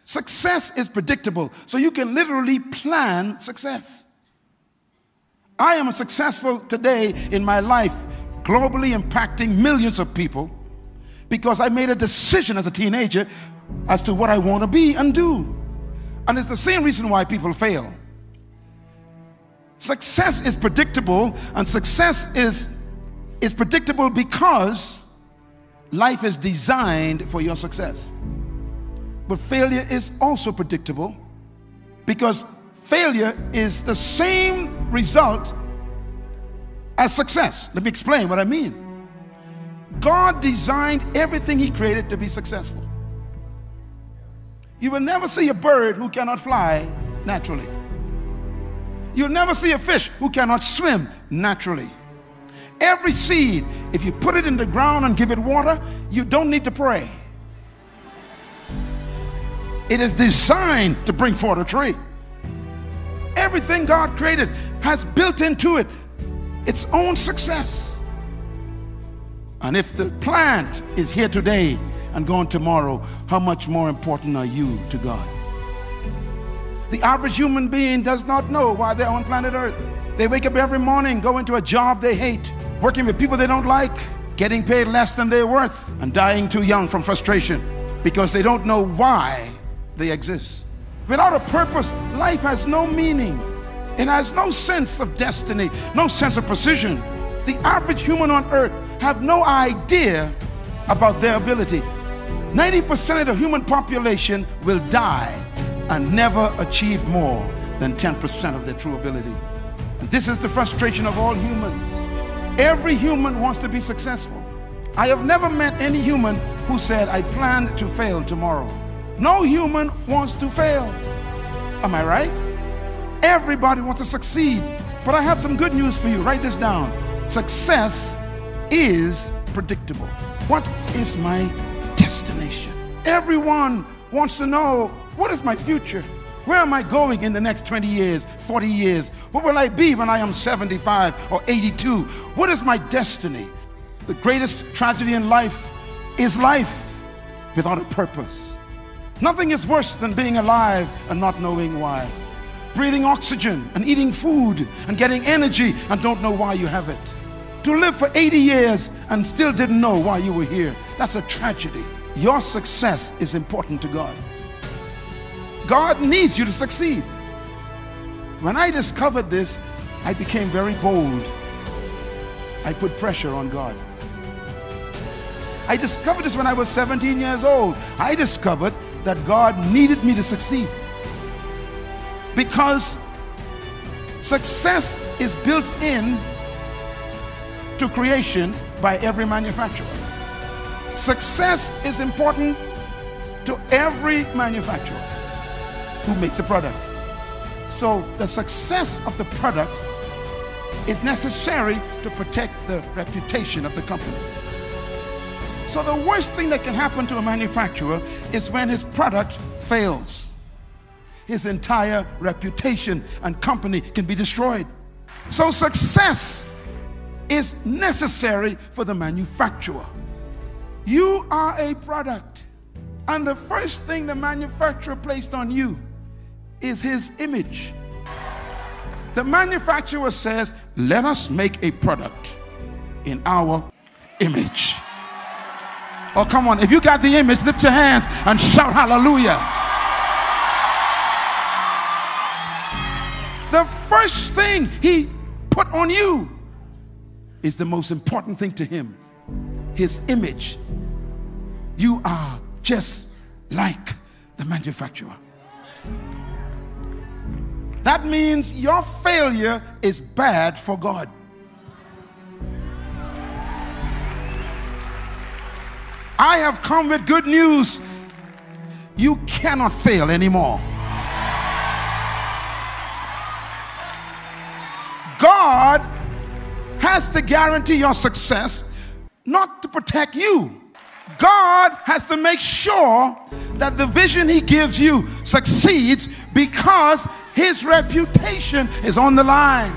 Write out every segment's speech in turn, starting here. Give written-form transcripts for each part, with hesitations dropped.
Success is predictable, so you can literally plan success. I am successful today in my life, globally impacting millions of people, because I made a decision as a teenager as to what I want to be and do. And it's the same reason why people fail. Success is predictable, and success is predictable because life is designed for your success. But failure is also predictable because failure is the same result as success. Let me explain what I mean. God designed everything He created to be successful. You will never see a bird who cannot fly naturally. You'll never see a fish who cannot swim naturally. Every seed, if you put it in the ground and give it water, you don't need to pray. It is designed to bring forth a tree. Everything God created has built into it its own success. And if the plant is here today and gone tomorrow, how much more important are you to God? The average human being does not know why they're on planet Earth. They wake up every morning, go into a job they hate, working with people they don't like, getting paid less than they're worth, and dying too young from frustration because they don't know why they exist. Without a purpose, life has no meaning. It has no sense of destiny, no sense of precision. The average human on earth have no idea about their ability. 90% of the human population will die and never achieve more than 10% of their true ability. And this is the frustration of all humans. Every human wants to be successful. I have never met any human who said, I plan to fail tomorrow. No human wants to fail. Am I right? Everybody wants to succeed. But I have some good news for you. Write this down. Success is predictable. What is my destination? Everyone wants to know, what is my future? Where am I going in the next 20 years, 40 years? What will I be when I am 75 or 82? What is my destiny? The greatest tragedy in life is life without a purpose. Nothing is worse than being alive and not knowing why. Breathing oxygen and eating food and getting energy and don't know why you have it. To live for 80 years and still didn't know why you were here. That's a tragedy. Your success is important to God. God needs you to succeed. When I discovered this, I became very bold. I put pressure on God. I discovered this when I was 17 years old. I discovered that God needed me to succeed, because success is built in to creation by every manufacturer. Success is important to every manufacturer who makes a product. So the success of the product is necessary to protect the reputation of the company. So the worst thing that can happen to a manufacturer is when his product fails. His entire reputation and company can be destroyed. So success is necessary for the manufacturer. You are a product, and the first thing the manufacturer placed on you is his image. The manufacturer says, let us make a product in our image. Oh, come on. If you got the image, lift your hands and shout hallelujah. The first thing he put on you is the most important thing to him. His image. You are just like the manufacturer. That means your failure is bad for God. I have come with good news. You cannot fail anymore. God has to guarantee your success, not to protect you. God has to make sure that the vision he gives you succeeds, because his reputation is on the line.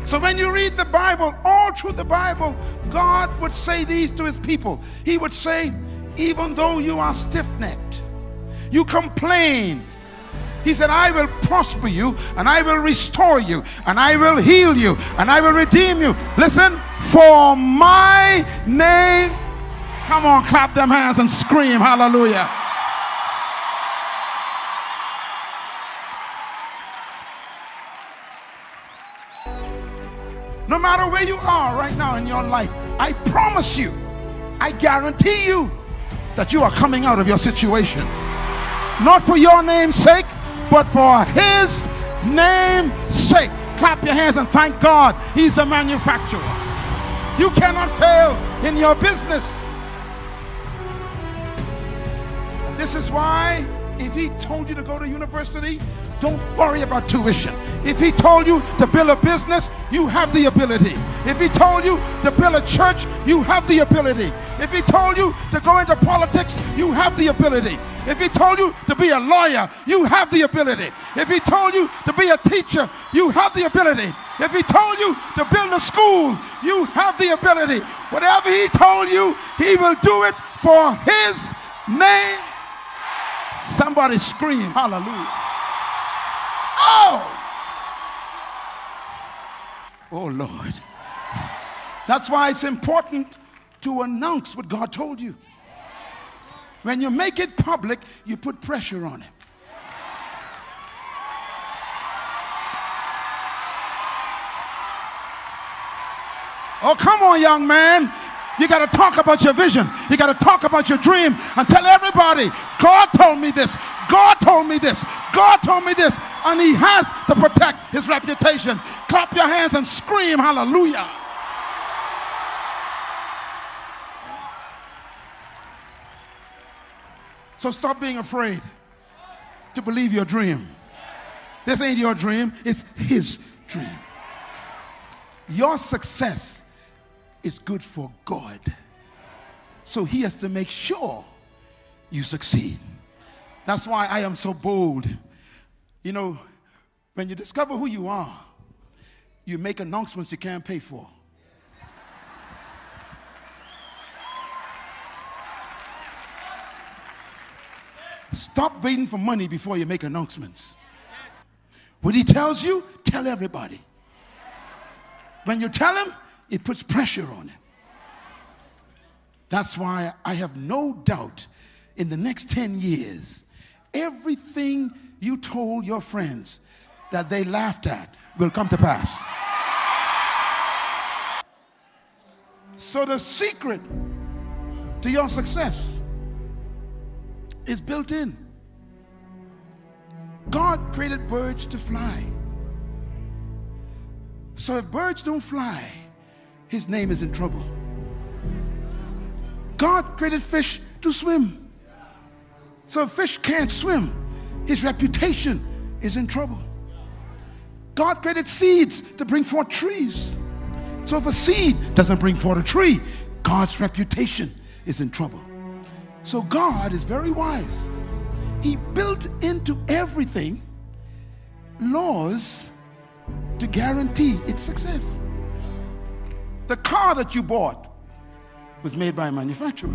So when you read the Bible, all through the Bible, God would say these to his people. He would say, even though you are stiff-necked, you complain, he said, I will prosper you, and I will restore you, and I will heal you, and I will redeem you. Listen, for my name. Come on, clap them hands and scream hallelujah. No matter where you are right now in your life, I promise you, I guarantee you that you are coming out of your situation. Not for your name's sake, but for his name's sake. Clap your hands and thank God he's the manufacturer. You cannot fail in your business. And this is why if he told you to go to university, don't worry about tuition. If he told you to build a business, you have the ability. If he told you to build a church, you have the ability. If he told you to go into politics, you have the ability. If he told you to be a lawyer, you have the ability. If he told you to be a teacher, you have the ability. If he told you to build a school, you have the ability. Whatever he told you, he will do it for his name. Somebody scream hallelujah. Oh Lord. That's why it's important to announce what God told you. When you make it public, you put pressure on him. Oh, come on, young man. You got to talk about your vision. You got to talk about your dream and tell everybody, God told me this. God told me this. God told me this. And he has to protect his reputation. Clap your hands and scream hallelujah. So stop being afraid to believe your dream. This ain't your dream, it's his dream. Your success is good for God. So he has to make sure you succeed. That's why I am so bold. You know, when you discover who you are, you make announcements you can't pay for. Stop waiting for money before you make announcements. What he tells you, tell everybody. When you tell him, it puts pressure on him. That's why I have no doubt in the next 10 years, everything you told your friends that they laughed at will come to pass. So the secret to your success is built in. God created birds to fly. So if birds don't fly, his name is in trouble. God created fish to swim. So if fish can't swim, his reputation is in trouble. God created seeds to bring forth trees. So if a seed doesn't bring forth a tree, God's reputation is in trouble. So God is very wise. He built into everything laws to guarantee its success. The car that you bought was made by a manufacturer.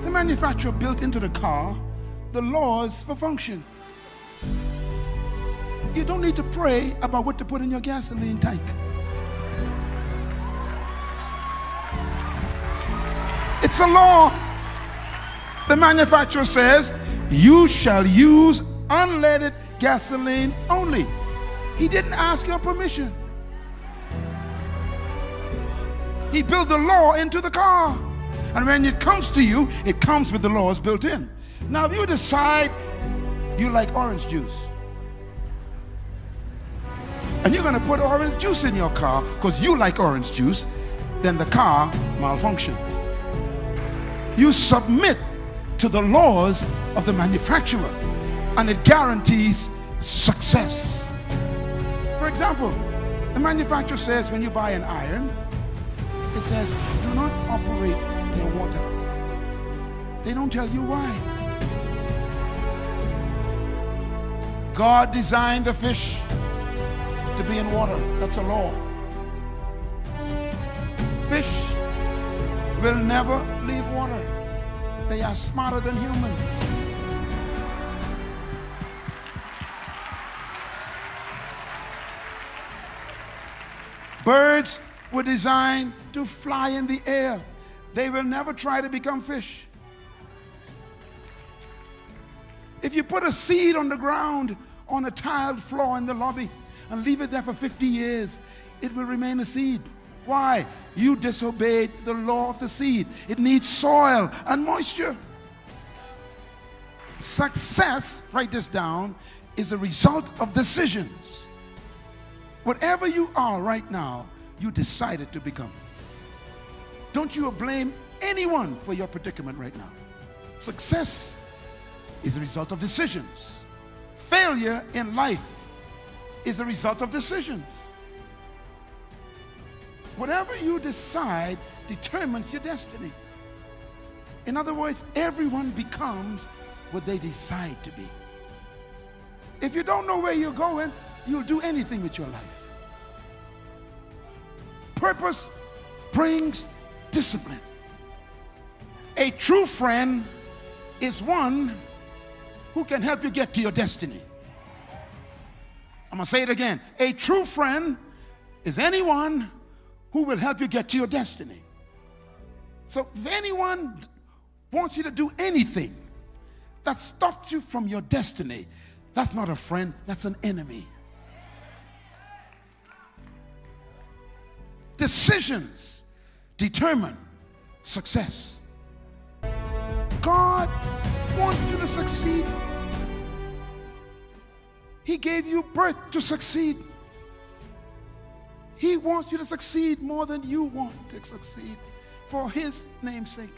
The manufacturer built into the car the laws for function. You don't need to pray about what to put in your gasoline tank. It's a law. The manufacturer says, you shall use unleaded gasoline only. He didn't ask your permission. He built the law into the car. And when it comes to you, it comes with the laws built in. Now, if you decide you like orange juice, and you're going to put orange juice in your car because you like orange juice, then the car malfunctions. You submit to the laws of the manufacturer, and it guarantees success. For example, the manufacturer says when you buy an iron, it says do not operate in water. They don't tell you why. God designed the fish to be in water. That's a law. Fish will never leave water. They are smarter than humans. Birds were designed to fly in the air. They will never try to become fish. If you put a seed on the ground on a tiled floor in the lobby and leave it there for 50 years, it will remain a seed. Why? You disobeyed the law of the seed. It needs soil and moisture. Success, write this down, is a result of decisions. Whatever you are right now, you decided to become. Don't you blame anyone for your predicament right now. Success is a result of decisions. Failure in life is a result of decisions. Whatever you decide determines your destiny. In other words, everyone becomes what they decide to be. If you don't know where you're going, you'll do anything with your life. Purpose brings discipline. A true friend is one who can help you get to your destiny. I'm going to say it again. A true friend is anyone who will help you get to your destiny. So if anyone wants you to do anything that stops you from your destiny, that's not a friend, that's an enemy. Decisions determine success. God wants you to succeed. He gave you birth to succeed. He wants you to succeed more than you want to succeed for His name's sake.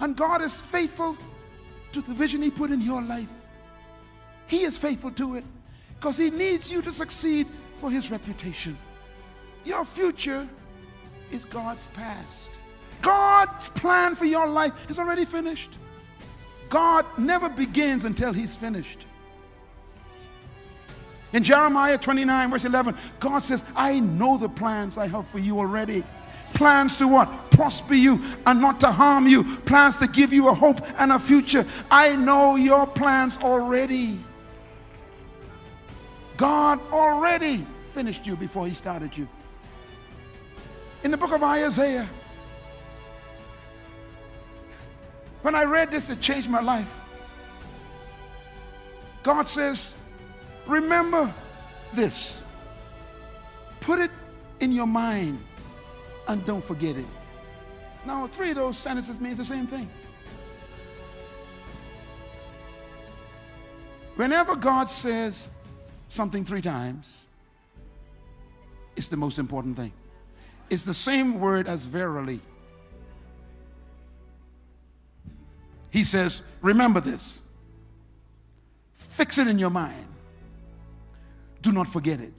And God is faithful to the vision He put in your life. He is faithful to it because He needs you to succeed for His reputation. Your future is God's past. God's plan for your life is already finished. God never begins until He's finished. In Jeremiah 29 verse 11, God says, I know the plans I have for you already. Plans to what? Prosper you and not to harm you. Plans to give you a hope and a future. I know your plans already. God already finished you before He started you. In the book of Isaiah, when I read this, it changed my life. God says, remember this. Put it in your mind and don't forget it. Now, 3 of those sentences means the same thing. Whenever God says something 3 times, it's the most important thing. It's the same word as verily. He says, remember this. Fix it in your mind. Do not forget it.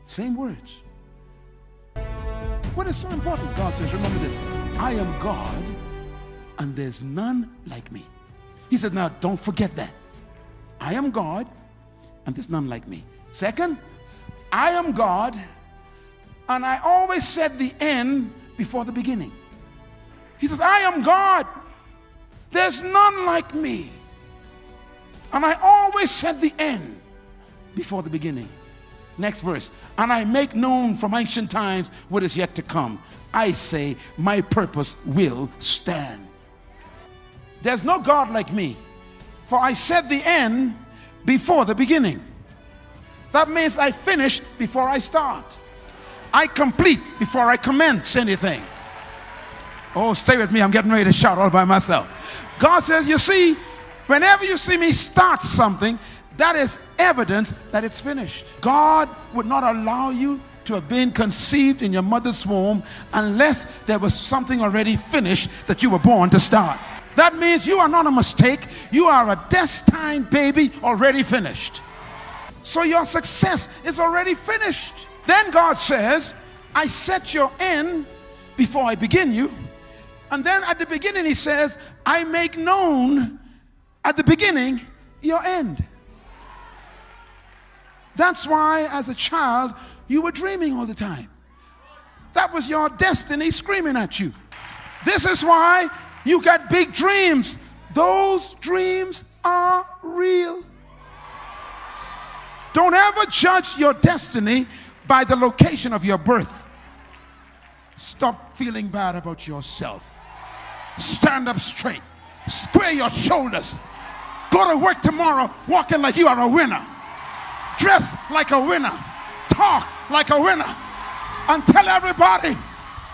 Same words. What is so important? God says, remember this. I am God and there's none like me. He says, now don't forget that. I am God and there's none like me. Second, I am God and I always set the end before the beginning. He says, I am God. There's none like me. And I always set the end before the beginning. Next verse. And I make known from ancient times what is yet to come. I say, my purpose will stand. There's no God like me, for I set the end before the beginning. That means I finish before I start. I complete before I commence anything. Oh, stay with me. I'm getting ready to shout all by myself. God says, you see, whenever you see me start something, that is evidence that it's finished. God would not allow you to have been conceived in your mother's womb unless there was something already finished that you were born to start. That means you are not a mistake. You are a destined baby already finished. So your success is already finished. Then God says, I set your end before I begin you. And then at the beginning He says, I make known at the beginning your end. That's why as a child you were dreaming all the time. That was your destiny screaming at you. This is why You got big dreams. Those dreams are real. Don't ever judge your destiny by the location of your birth. Stop feeling bad about yourself. Stand up straight. Square your shoulders. Go to work tomorrow walking like you are a winner. Dress like a winner. Talk like a winner. And tell everybody,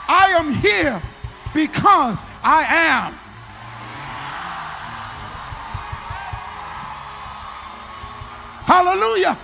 I am here because I am. Hallelujah.